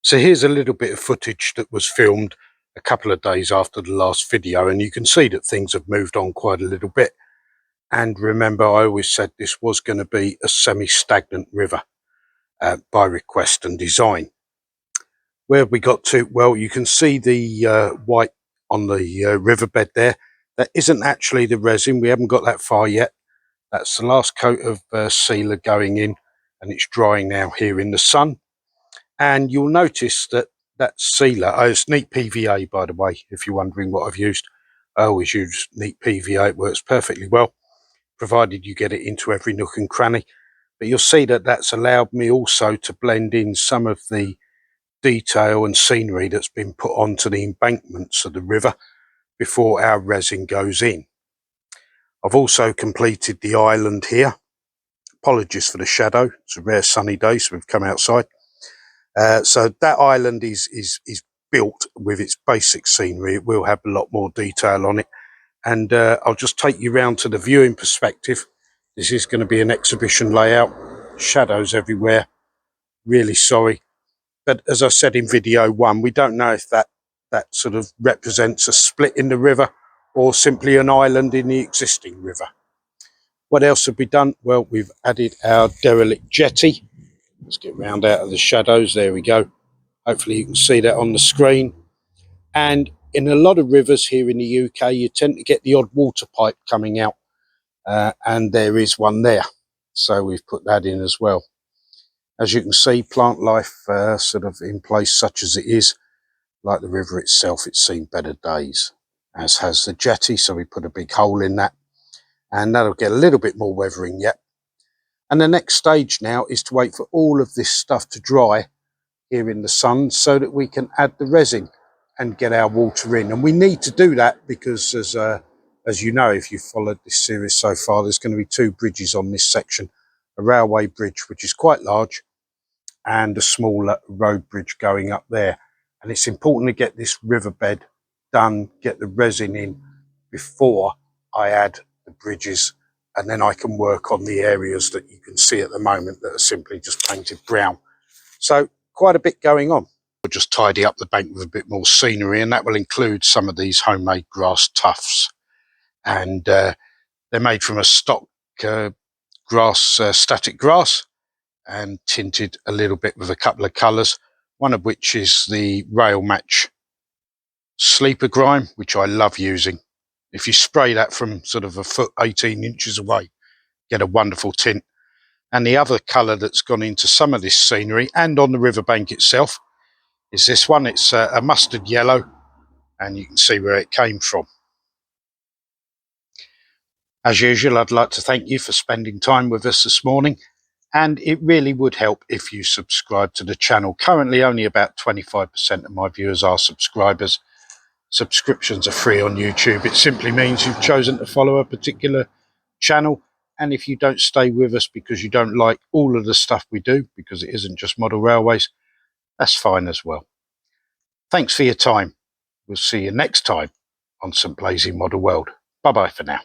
So here's a little bit of footage that was filmed a couple of days after the last video, and you can see that things have moved on quite a little bit. And remember, I always said this was going to be a semi-stagnant river by request and design. Where have we got to? Well, you can see the white on the riverbed there. That isn't actually the resin. We haven't got that far yet. That's the last coat of sealer going in, and it's drying now here in the sun. And you'll notice that that sealer, it's neat PVA, by the way, if you're wondering what I've used. I always use neat PVA. It works perfectly well, provided you get it into every nook and cranny. But you'll see that that's allowed me also to blend in some of the detail and scenery that's been put onto the embankments of the river before our resin goes in. I've also completed the island here. Apologies for the shadow. It's a rare sunny day, so we've come outside. So that island is built with its basic scenery. It will have a lot more detail on it. And I'll just take you round to the viewing perspective. This is going to be an exhibition layout. Shadows everywhere. Really sorry. But as I said in video 1, we don't know if that sort of represents a split in the river or simply an island in the existing river. What else have we done? Well, we've added our derelict jetty. Let's get round out of the shadows. There we go. Hopefully you can see that on the screen. And in a lot of rivers here in the UK, you tend to get the odd water pipe coming out. And there is one there. So we've put that in as well. As you can see, plant life sort of in place such as it is. Like the river itself, it's seen better days, as has the jetty. So we put a big hole in that. And that'll get a little bit more weathering yet. And the next stage now is to wait for all of this stuff to dry here in the sun so that we can add the resin and get our water in. And we need to do that because as you know, if you've followed this series so far, there's going to be 2 bridges on this section. A railway bridge, which is quite large, and a smaller road bridge going up there. And it's important to get this riverbed done, get the resin in before I add the bridges, and then I can work on the areas that you can see at the moment that are simply just painted brown. So quite a bit going on. We'll just tidy up the bank with a bit more scenery, and that will include some of these homemade grass tufts. And they're made from a stock grass, static grass, and tinted a little bit with a couple of colours, one of which is the Rail Match Sleeper Grime, which I love using. If you spray that from sort of a foot, 18 inches away, get a wonderful tint. And the other colour that's gone into some of this scenery and on the riverbank itself is this one. It's a mustard yellow, and you can see where it came from. As usual, I'd like to thank you for spending time with us this morning, and it really would help if you subscribe to the channel. Currently only about 25% of my viewers are subscribers. Subscriptions are free on YouTube. It simply means you've chosen to follow a particular channel, and if you don't stay with us because you don't like all of the stuff we do, because it isn't just model railways, that's fine as well. Thanks for your time. We'll see you next time on St Blazing Model World. Bye bye for now.